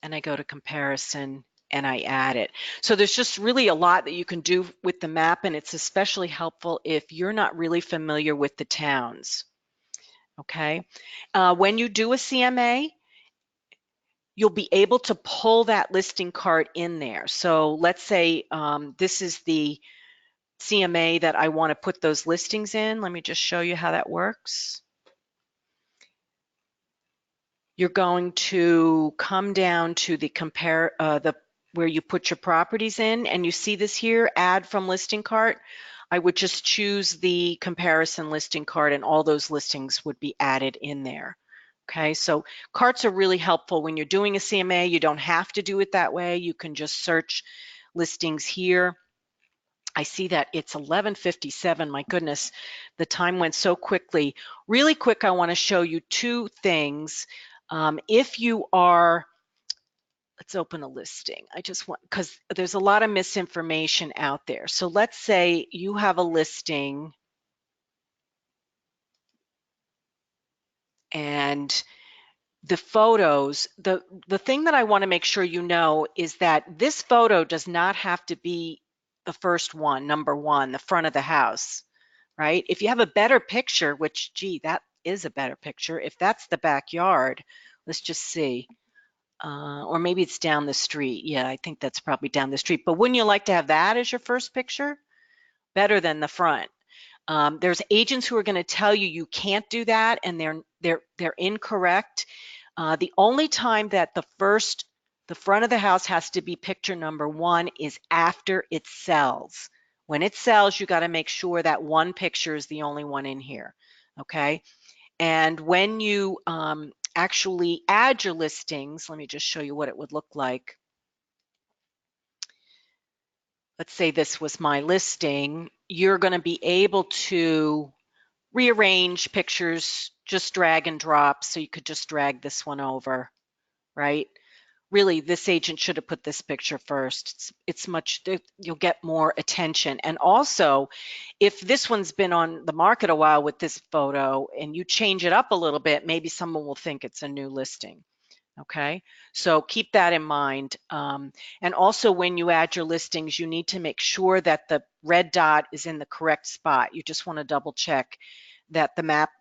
and I go to comparison and I add it. So there's just really a lot that you can do with the map, and it's especially helpful if you're not really familiar with the towns. Okay, when you do a CMA, you'll be able to pull that listing cart in there. So let's say this is the CMA that I want to put those listings in. Let me just show you how that works. You're going to come down to the where you put your properties in, and you see this here, add from listing cart. I would just choose the comparison listing cart and all those listings would be added in there. Okay, so carts are really helpful when you're doing a CMA. You don't have to do it that way. You can just search listings here. I see that it's 11:57. My goodness, the time went so quickly. Really quick, I want to show you two things. If you are, let's open a listing. I just want, because there's a lot of misinformation out there. So let's say you have a listing and the photos, the thing that I want to make sure you know is that this photo does not have to be the first one, number one, the front of the house, right? If you have a better picture, which, gee, that is a better picture. If that's the backyard, let's just see. Or maybe it's down the street. Yeah, I think that's probably down the street. But wouldn't you like to have that as your first picture? Better than the front. There's agents who are going to tell you you can't do that, and they're incorrect. The only time that the front of the house has to be picture number one is after it sells. When it sells, you got to make sure that one picture is the only one in here. Okay. And when you actually add your listings, let me just show you what it would look like. Let's say this was my listing. You're going to be able to rearrange pictures, just drag and drop. So you could just drag this one over, right? Really, this agent should have put this picture first. It's much, you'll get more attention. And also, if this one's been on the market a while with this photo and you change it up a little bit, maybe someone will think it's a new listing. Okay, so keep that in mind. And also when you add your listings, you need to make sure that the red dot is in the correct spot. You just want to double check that the map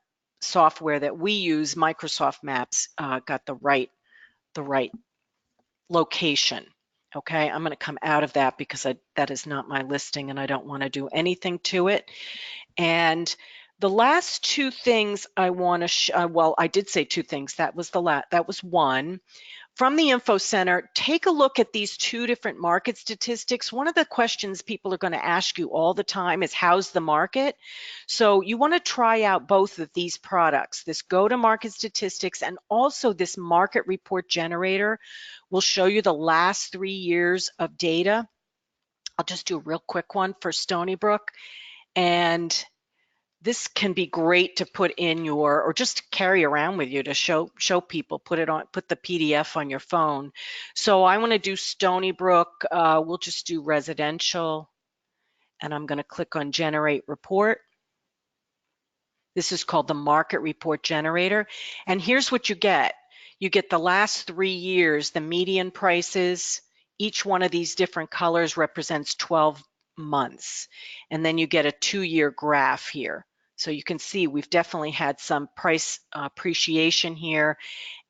software that we use, Microsoft Maps, got the right location. Okay, I'm going to come out of that because that is not my listing and I don't want to do anything to it. And the last two things I want to, well, I did say two things. That was that was one. From the Info Center, take a look at these two different market statistics. One of the questions people are going to ask you all the time is, how's the market? So you want to try out both of these products. This go-to-market statistics and also this market report generator will show you the last 3 years of data. I'll just do a real quick one for Stony Brook. And this can be great to put in your, or just carry around with you to show people, put the PDF on your phone. So I want to do Stony Brook. We'll just do residential, and I'm going to click on generate report. This is called the market report generator. And here's what you get. You get the last 3 years, the median prices. Each one of these different colors represents 12 months. And then you get a 2-year graph here. So you can see we've definitely had some price appreciation here,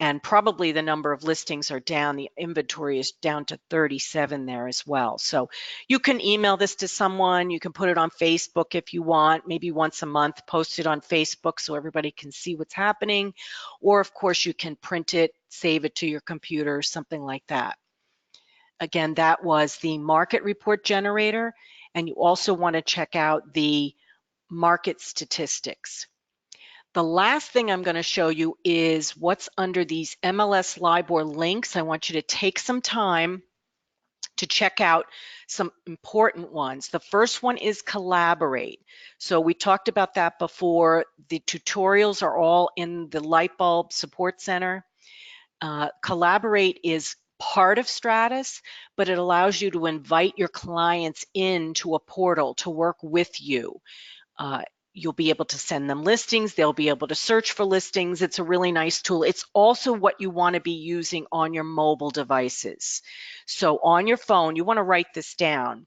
and probably the number of listings are down. The inventory is down to 37 there as well. So you can email this to someone. You can put it on Facebook if you want, maybe once a month, post it on Facebook so everybody can see what's happening. Or of course you can print it, save it to your computer, something like that. Again, that was the market report generator. And you also want to check out the market statistics. The last thing I'm going to show you is what's under these MLS LIBOR links. I want you to take some time to check out some important ones. The first one is Collaborate. So we talked about that before. The tutorials are all in the Lightbulb Support Center. Collaborate is part of Stratus, but it allows you to invite your clients into a portal to work with you. You'll be able to send them listings. They'll be able to search for listings. It's a really nice tool. It's also what you want to be using on your mobile devices. So on your phone, you want to write this down.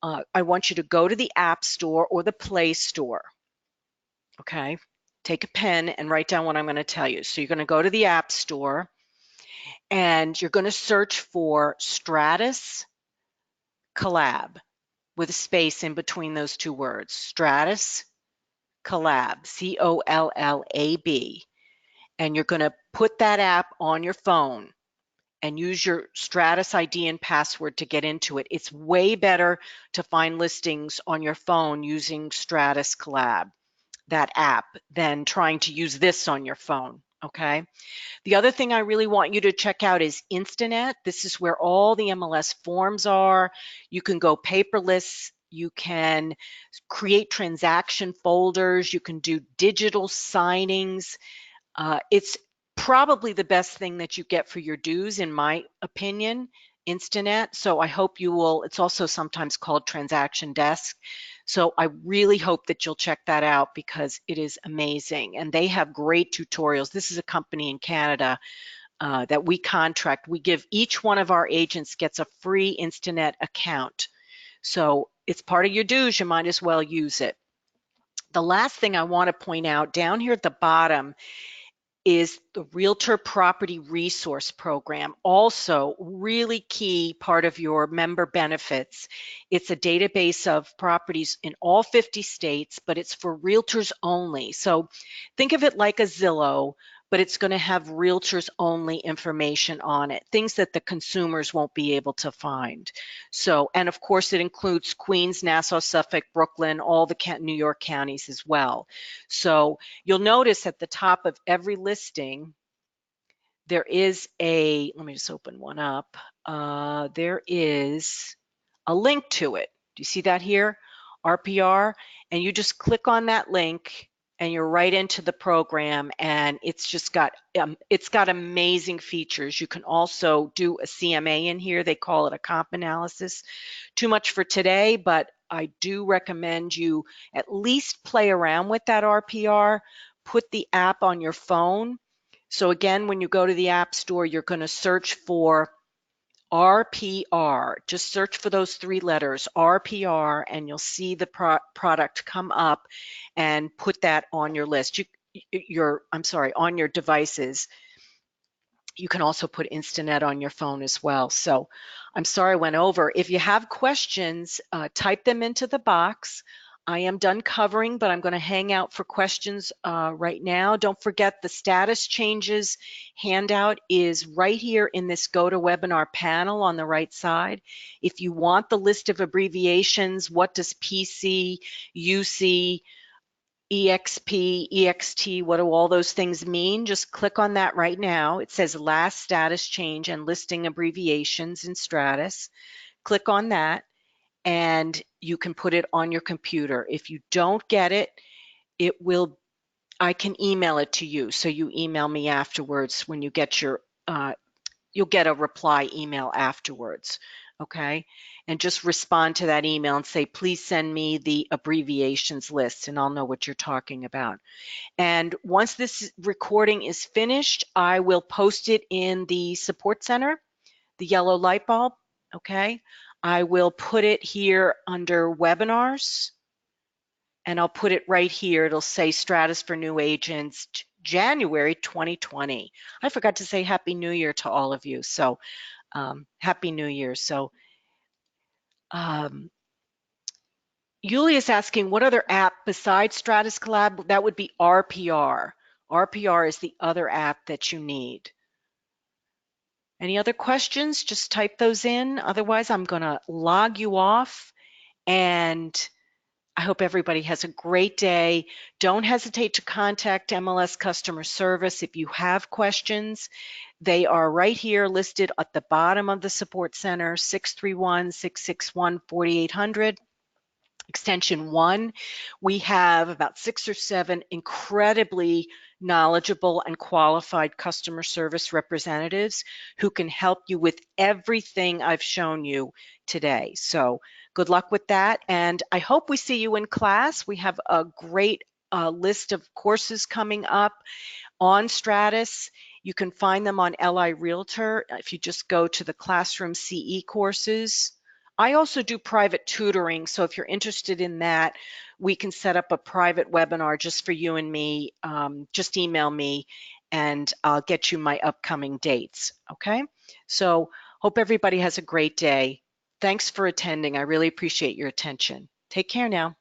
I want you to go to the App Store or the Play Store. Okay, take a pen and write down what I'm going to tell you. So you're going to go to the App Store and you're going to search for Stratus Collab with a space in between those two words. Stratus Collab, C-O-L-L-A-B, and you're going to put that app on your phone and use your Stratus ID and password to get into it. It's way better to find listings on your phone using Stratus Collab, that app, than trying to use this on your phone, okay? The other thing I really want you to check out is Instinet. This is where all the MLS forms are. You can go paperless. You can create transaction folders. You can do digital signings. It's probably the best thing that you get for your dues, in my opinion, Instinet. So I hope you will. It's also sometimes called Transaction Desk. So I really hope that you'll check that out because it is amazing. And they have great tutorials. This is a company in Canada that we contract. We give each one of our agents gets a free Instinet account. So it's part of your dues. You might as well use it. The last thing I want to point out down here at the bottom is the Realtor Property Resource Program, also really key part of your member benefits. It's a database of properties in all 50 states, but it's for realtors only. So think of it like a Zillow, but it's going to have realtors only information on it, things that the consumers won't be able to find. So, and of course it includes Queens, Nassau, Suffolk, Brooklyn, all the New York counties as well. So you'll notice at the top of every listing, there is a, let me just open one up. There is a link to it. Do you see that here? RPR, and you just click on that link and you're right into the program, and it's just got amazing features. You can also do a CMA in here. They call it a comp analysis. Too much for today, but I do recommend you at least play around with that RPR. Put the app on your phone. So again, when you go to the App Store, you're going to search for RPR. Just search for those 3 letters, RPR, and you'll see the product come up, and put that on your list. On your devices. You can also put Instinet on your phone as well. So I'm sorry I went over. If you have questions, type them into the box. I am done covering, but I'm going to hang out for questions right now. Don't forget the status changes handout is right here in this GoToWebinar panel on the right side. If you want the list of abbreviations, what does PC, UC, EXP, EXT, what do all those things mean? Just click on that right now. It says last status change and listing abbreviations in Stratus. Click on that and you can put it on your computer. If you don't get it, I can email it to you. So you email me afterwards when you get your, you'll get a reply email afterwards. okay? And just respond to that email and say, please send me the abbreviations list, and I'll know what you're talking about. And once this recording is finished, I will post it in the support center, the yellow light bulb, okay? I will put it here under webinars, and I'll put it right here. It'll say Stratus for New Agents, January 2020. I forgot to say Happy New Year to all of you. So Happy New Year. So Yulia is asking, what other app besides Stratus Collab? That would be RPR. RPR is the other app that you need. Any other questions? Just type those in. Otherwise, I'm going to log you off, and I hope everybody has a great day. Don't hesitate to contact MLS customer service if you have questions. They are right here listed at the bottom of the support center, 631-661-4800. Extension 1. We have about 6 or 7 incredibly knowledgeable and qualified customer service representatives who can help you with everything I've shown you today. So good luck with that, and I hope we see you in class. We have a great list of courses coming up on Stratus. You can find them on LI Realtor if you just go to the Classroom CE courses. I also do private tutoring, so if you're interested in that, we can set up a private webinar just for you and me. Just email me and I'll get you my upcoming dates, okay? So hope everybody has a great day. Thanks for attending. I really appreciate your attention. Take care now.